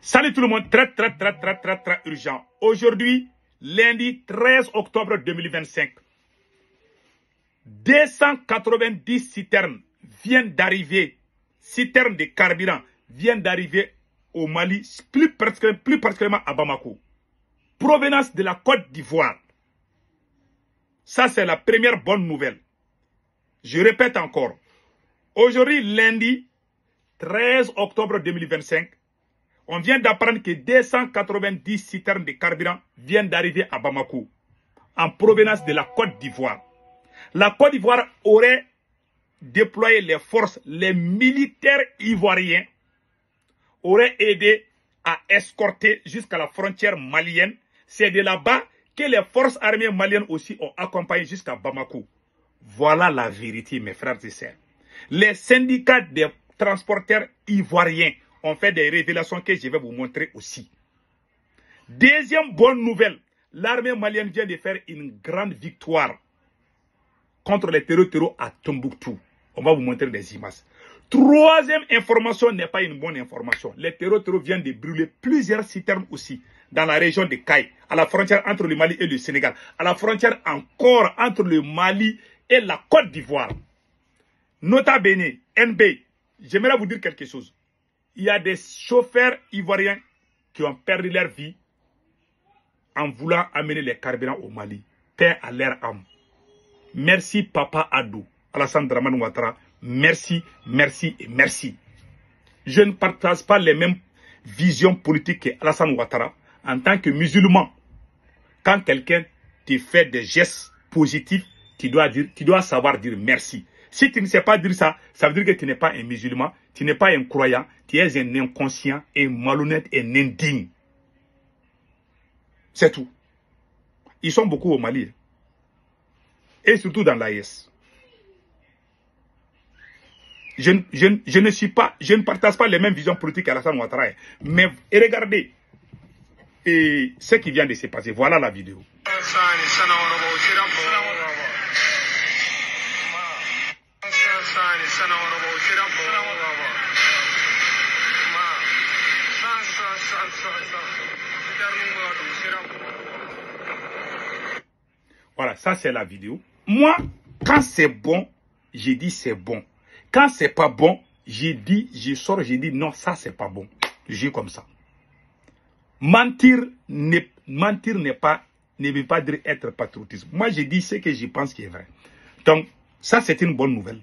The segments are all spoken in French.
Salut tout le monde, très urgent. Aujourd'hui, lundi 13 octobre 2025, 290 citernes viennent d'arriver, citernes de carburant viennent d'arriver au Mali, plus particulièrement à Bamako, provenance de la Côte d'Ivoire. Ça, c'est la première bonne nouvelle. Je répète encore, aujourd'hui, lundi 13 octobre 2025, on vient d'apprendre que 290 citernes de carburant viennent d'arriver à Bamako, en provenance de la Côte d'Ivoire. La Côte d'Ivoire aurait déployé les forces, les militaires ivoiriens auraient aidé à escorter jusqu'à la frontière malienne. C'est de là-bas que les forces armées maliennes aussi ont accompagné jusqu'à Bamako. Voilà la vérité, mes frères et sœurs. Les syndicats des transporteurs ivoiriens ont fait des révélations que je vais vous montrer aussi. Deuxième bonne nouvelle, l'armée malienne vient de faire une grande victoire contre les terreaux à Tombouctou. On va vous montrer des images. Troisième information n'est pas une bonne information. Les terreaux viennent de brûler plusieurs citernes aussi dans la région de Kay, à la frontière entre le Mali et le Sénégal, à la frontière encore entre le Mali et la Côte d'Ivoire. Nota bene, NB, j'aimerais vous dire quelque chose. Il y a des chauffeurs ivoiriens qui ont perdu leur vie en voulant amener les carburants au Mali. Paix à leur âme. Merci Papa Adou, Alassane Dramane Ouattara. Merci, merci et merci. Je ne partage pas les mêmes visions politiques que Alassane Ouattara. En tant que musulman, quand quelqu'un te fait des gestes positifs, tu dois savoir dire merci. Si tu ne sais pas dire ça, ça veut dire que tu n'es pas un musulman, tu n'es pas un croyant, tu es un inconscient, un malhonnête, un indigne. C'est tout. Ils sont beaucoup au Mali. Et surtout dans l'AES. Je ne partage pas les mêmes visions politiques qu'Alassane Ouattara. Mais regardez ce qui vient de se passer. Voilà la vidéo. Voilà, ça c'est la vidéo. Moi, quand c'est bon, j'ai dit c'est bon. Quand c'est pas bon, j'ai dit, je sors, j'ai dit non, ça c'est pas bon. J'ai comme ça. Mentir ne veut pas dire être patriotisme. Moi, j'ai dit ce que je pense qui est vrai. Donc, ça c'est une bonne nouvelle.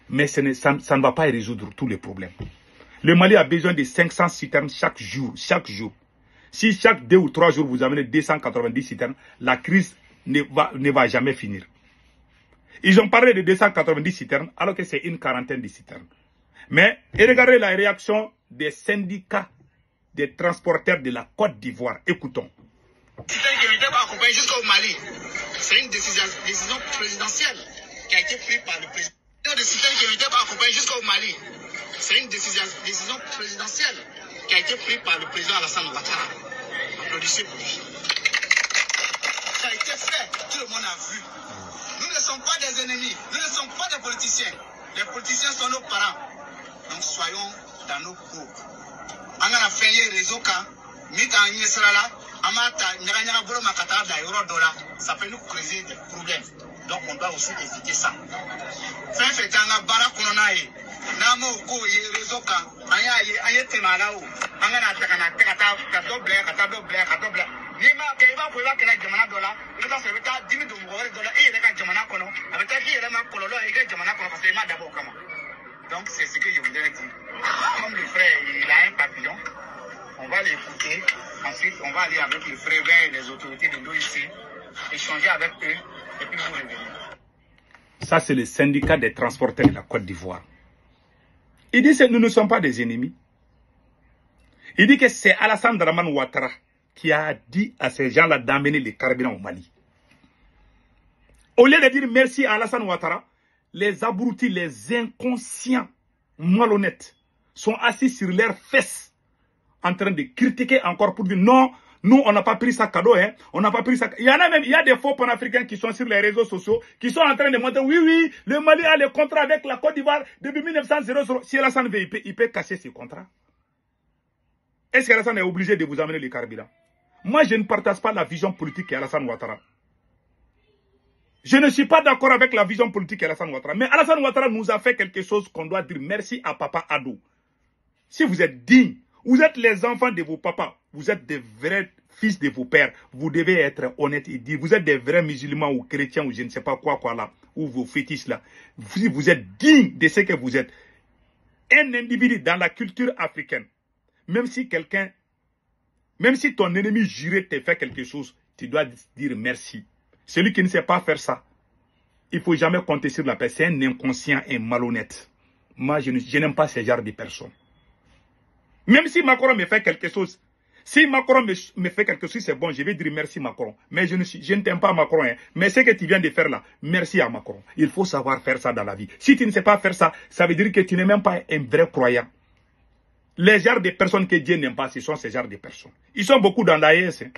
Mais ça ne va pas résoudre tous les problèmes. Le Mali a besoin de 500 citernes chaque jour. Si chaque 2 ou 3 jours vous amenez 290 citernes, la crise ne va jamais finir. Ils ont parlé de 290 citernes alors que c'est une quarantaine de citernes. Mais regardez la réaction des syndicats des transporteurs de la Côte d'Ivoire. Écoutons. Citernes qui n'étaient pas accompagnés jusqu'au Mali. C'est une décision présidentielle qui a été prise par le président. Des citernes qui n'étaient pas accompagnés jusqu'au Mali. C'est une décision présidentielle qui a été prise par le président Alassane Ouattara. Applaudissez pour lui. Ça a été fait, tout le monde a vu. Nous ne sommes pas des ennemis, nous ne sommes pas des politiciens. Les politiciens sont nos parents. Donc soyons dans nos groupes. On a fait un réseau quand, ça peut nous causer des problèmes. Donc on doit aussi éviter ça. Donc c'est ce que je voudrais dire. Comme le frère il a un papillon, on va l'écouter. Ensuite on va aller avec le frère vers les autorités de l'OIC, échanger avec eux et puis vous revenir. Ça c'est le syndicat des transporteurs de la Côte d'Ivoire. Il dit que nous ne sommes pas des ennemis. Il dit que c'est Alassane Dramane Ouattara qui a dit à ces gens-là d'amener les carburants au Mali. Au lieu de dire merci à Alassane Ouattara, les abrutis, les inconscients malhonnêtes sont assis sur leurs fesses en train de critiquer encore pour dire non, nous on n'a pas pris ça cadeau, hein, on n'a pas pris ça. Il y a des faux panafricains qui sont sur les réseaux sociaux, qui sont en train de montrer, oui, le Mali a le contrat avec la Côte d'Ivoire depuis 1900. Si Alassane veut, il peut casser ses contrats. Est-ce qu'Alassane est obligé de vous amener le carburant? Moi, je ne partage pas la vision politique qu'Alassane Ouattara. Je ne suis pas d'accord avec la vision politique d'Alassane Ouattara. Mais Alassane Ouattara nous a fait quelque chose qu'on doit dire merci à Papa Ado. Si vous êtes dignes, vous êtes les enfants de vos papas, vous êtes des vrais fils de vos pères, vous devez être honnête et dire, vous êtes des vrais musulmans ou chrétiens ou je ne sais pas quoi là, ou vos fétiches là. Si vous êtes dignes de ce que vous êtes, un individu dans la culture africaine, même si ton ennemi juré te fait quelque chose, tu dois dire merci. Celui qui ne sait pas faire ça, il ne faut jamais compter sur la personne. C'est un inconscient et malhonnête. Moi, je n'aime pas ce genre de personnes. Même si Macron me fait quelque chose, si Macron me fait quelque chose, c'est bon, je vais dire merci Macron. Mais je ne t'aime pas Macron. Hein. Mais ce que tu viens de faire là, merci à Macron. Il faut savoir faire ça dans la vie. Si tu ne sais pas faire ça, ça veut dire que tu n'es même pas un vrai croyant. Les genres de personnes que Dieu n'aime pas, ce sont ces genres de personnes. Ils sont beaucoup dans l'AES. Hein.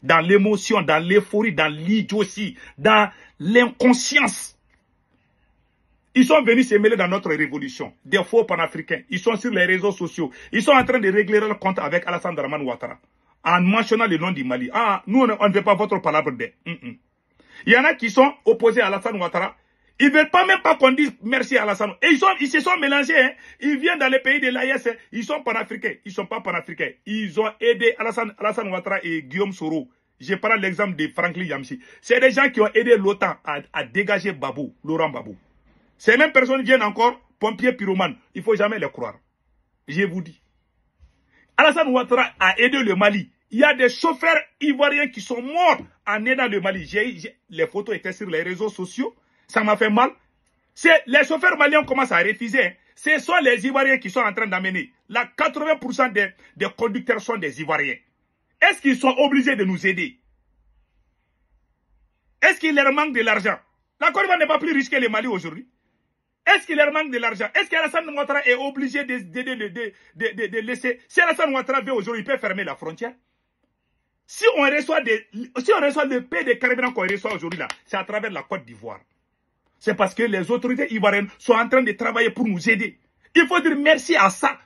Dans l'émotion, dans l'euphorie, dans l'idiotie, dans l'inconscience. Ils sont venus se mêler dans notre révolution. Des faux panafricains. Ils sont sur les réseaux sociaux. Ils sont en train de régler leur compte avec Alassane Dramane Ouattara. En mentionnant le nom du Mali. Ah, nous, on ne veut pas votre palabre de. Il y en a qui sont opposés à Alassane Ouattara. Ils ne veulent pas même pas qu'on dise merci à Alassane. Et ils se sont mélangés. Hein. Ils viennent dans les pays de l'AES. Hein. Ils sont panafricains. Ils ne sont pas panafricains. Ils ont aidé Alassane Ouattara et Guillaume Soro. Je prends l'exemple de Franklin Yamsi. C'est des gens qui ont aidé l'OTAN à dégager Babou, Laurent Babou. Ces mêmes personnes viennent encore, pompiers pyromanes. Il ne faut jamais les croire. Je vous dis. Alassane Ouattara a aidé le Mali. Il y a des chauffeurs ivoiriens qui sont morts en aidant le Mali. Les photos étaient sur les réseaux sociaux. Ça m'a fait mal. Les chauffeurs maliens commencent à refuser. Hein. Ce sont les Ivoiriens qui sont en train d'amener. Là, 80% des conducteurs sont des Ivoiriens. Est-ce qu'ils sont obligés de nous aider? Est-ce qu'il leur manque de l'argent? La Côte d'Ivoire n'est pas plus riche que le Mali aujourd'hui. Est-ce qu'il leur manque de l'argent? Est-ce qu'Alassane Ouattara est obligé de laisser? Si Alassane Ouattara veut aujourd'hui, il peut fermer la frontière. Si on reçoit le paix de carburant qu'on reçoit aujourd'hui là, c'est à travers la Côte d'Ivoire. C'est parce que les autorités ivoiriennes sont en train de travailler pour nous aider. Il faut dire merci à ça.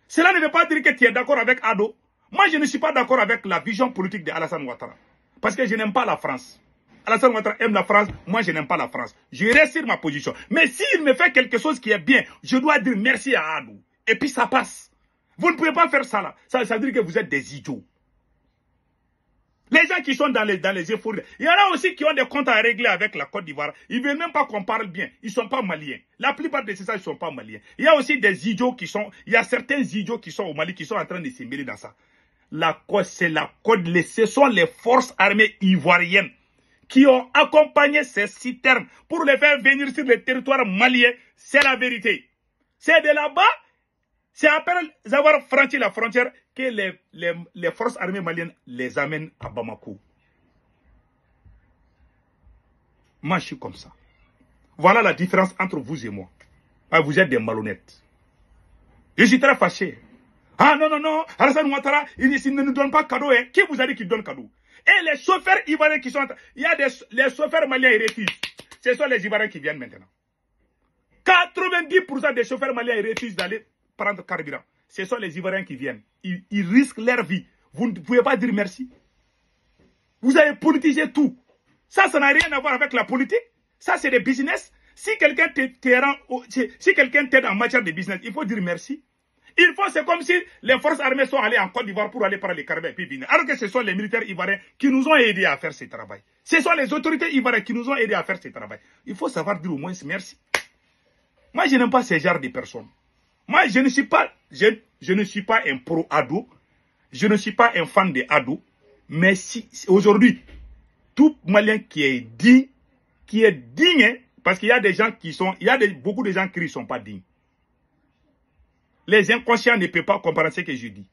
Cela ne veut pas dire que tu es d'accord avec Ado. Moi, je ne suis pas d'accord avec la vision politique d'Alassane Ouattara. Parce que je n'aime pas la France. Alassane Ouattara aime la France, moi je n'aime pas la France. Je reste sur ma position. Mais s'il me fait quelque chose qui est bien, je dois dire merci à Ado. Et puis ça passe. Vous ne pouvez pas faire ça là. Ça veut dire que vous êtes des idiots. Les gens qui sont dans les efforts, il y en a aussi qui ont des comptes à régler avec la Côte d'Ivoire. Ils ne veulent même pas qu'on parle bien. Ils ne sont pas maliens. La plupart de ces gens, ils ne sont pas maliens. Il y a aussi des idiots qui sont... Il y a certains idiots qui sont au Mali qui sont en train de se mêler dans ça. La Côte, c'est la Côte. Ce sont les forces armées ivoiriennes qui ont accompagné ces citernes pour les faire venir sur le territoire malien. C'est la vérité. C'est de là-bas, c'est après avoir franchi la frontière que les forces armées maliennes les amènent à Bamako. Moi, je suis comme ça. Voilà la différence entre vous et moi. Ah, vous êtes des malhonnêtes. Je suis très fâché. Ah non, non, non, Alassane Ouattara, il ne nous donne pas cadeau. Hein. Qui vous a dit qu'il donne cadeau? Et les chauffeurs ivoiriens qui sont... Il y a les chauffeurs maliens, ils refusent. Ce sont les Ivoiriens qui viennent maintenant. 90% des chauffeurs maliens, ils refusent d'aller prendre carburant. Ce sont les Ivoiriens qui viennent. Ils risquent leur vie. Vous ne pouvez pas dire merci. Vous avez politisé tout. Ça n'a rien à voir avec la politique. Ça, c'est des business. Si quelqu'un t'aide en matière de business, il faut dire merci. C'est comme si les forces armées sont allées en Côte d'Ivoire pour aller prendre les carburants et puis venir. Alors que ce sont les militaires ivoiriens qui nous ont aidés à faire ce travail. Ce sont les autorités ivoiriennes qui nous ont aidés à faire ce travail. Il faut savoir dire au moins merci. Moi, je n'aime pas ce genre de personnes. Moi, je ne suis pas un pro-Ado. Je ne suis pas un fan de Ado. Mais si aujourd'hui, tout Malien qui est digne, hein, parce qu'il y a des gens qui sont, beaucoup de gens qui ne sont pas dignes. Les inconscients ne peuvent pas comprendre ce que je dis.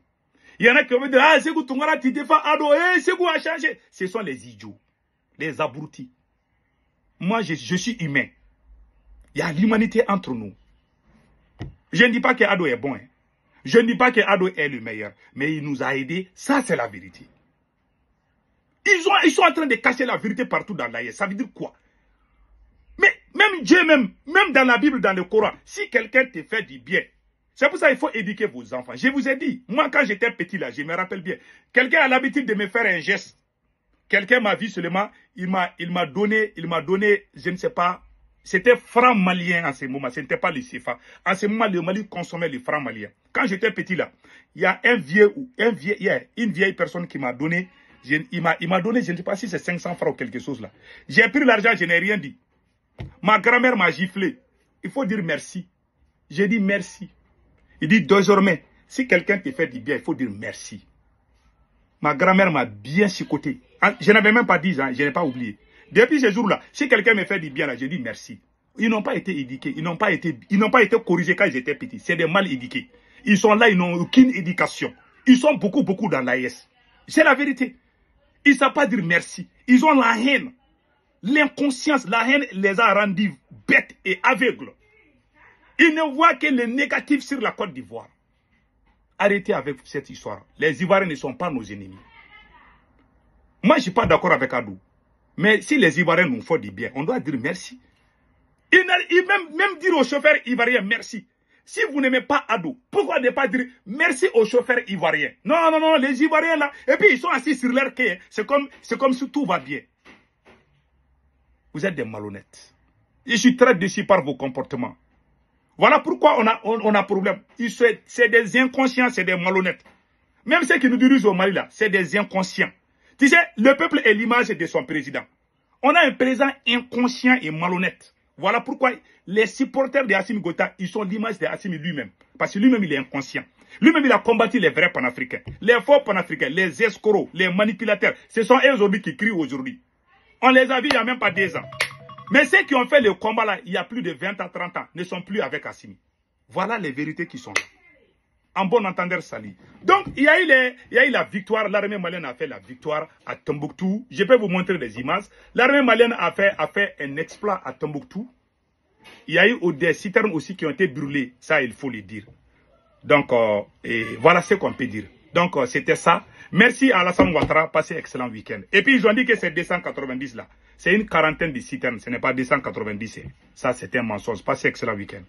Il y en a qui vont dire, ah, Ségou Toungara, tu défends Ado, Ségou a changé. Ce sont les idiots, les abrutis. Moi, je suis humain. Il y a l'humanité entre nous. Je ne dis pas que Ado est bon. Hein. Je ne dis pas que Ado est le meilleur. Mais il nous a aidés. Ça, c'est la vérité. Ils sont en train de cacher la vérité partout dans l'AIS. Ça veut dire quoi? Mais même Dieu, même dans la Bible, dans le Coran, si quelqu'un te fait du bien, C'est pour ça qu'il faut éduquer vos enfants. Je vous ai dit, moi quand j'étais petit là, je me rappelle bien, quelqu'un a l'habitude de me faire un geste. Quelqu'un m'a vu seulement, il m'a donné, je ne sais pas, c'était franc malien en ce moment, ce n'était pas le CFA. En ce moment, le Mali consommait le franc malien. Quand j'étais petit là, il y a une vieille personne qui m'a donné, il m'a donné, je ne sais pas si c'est 500 francs ou quelque chose là. J'ai pris l'argent, je n'ai rien dit. Ma grand-mère m'a giflé. Il faut dire merci. J'ai dit merci. Il dit désormais, si quelqu'un te fait du bien, il faut dire merci. Ma grand-mère m'a bien chicoté. Je n'avais même pas 10 ans, je n'ai pas oublié. Depuis ce jour-là, si quelqu'un me fait du bien, là, je dis merci. Ils n'ont pas été éduqués, ils n'ont pas été corrigés quand ils étaient petits. C'est des mal éduqués. Ils sont là, ils n'ont aucune éducation. Ils sont beaucoup dans l'AS. C'est la vérité. Ils ne savent pas dire merci. Ils ont la haine. L'inconscience, la haine les a rendus bêtes et aveugles. Ils ne voient que le négatif sur la Côte d'Ivoire. Arrêtez avec cette histoire. Les Ivoiriens ne sont pas nos ennemis. Moi, je ne suis pas d'accord avec Adou. Mais si les Ivoiriens nous font du bien, on doit dire merci. Même dire aux chauffeurs ivoiriens merci. Si vous n'aimez pas Adou, pourquoi ne pas dire merci aux chauffeurs ivoiriens? Non, les Ivoiriens là, et puis ils sont assis sur leur quai. C'est comme si tout va bien. Vous êtes des malhonnêtes. Je suis très déçu par vos comportements. Voilà pourquoi on a problème. C'est des inconscients, c'est des malhonnêtes. Même ceux qui nous dirigent au Mali là, c'est des inconscients. Tu sais, le peuple est l'image de son président. On a un président inconscient et malhonnête. Voilà pourquoi les supporters de Assimi Goïta, ils sont l'image de Assimi lui-même. Parce que lui-même, il est inconscient. Lui-même, il a combattu les vrais panafricains. Les faux panafricains, les escrocs, les manipulateurs. Ce sont eux aujourd'hui qui crient aujourd'hui. On les a vus il n'y a même pas 2 ans. Mais ceux qui ont fait le combat là, il y a plus de 20 à 30 ans, ne sont plus avec Assimi. Voilà les vérités qui sont là. En bon entendeur, Sali. Donc, il y a eu la victoire. L'armée malienne a fait la victoire à Tombouctou. Je peux vous montrer des images. L'armée malienne a fait un exploit à Tombouctou. Il y a eu des citernes aussi qui ont été brûlées. Ça, il faut le dire. Donc, voilà ce qu'on peut dire. Donc, c'était ça. Merci à Alassane Ouattara. Passez un excellent week-end. Et puis, ils ont dit que c'est 290 là. C'est une quarantaine de citernes. Ce n'est pas 290. Ça, c'est un mensonge. Passez un excellent week-end.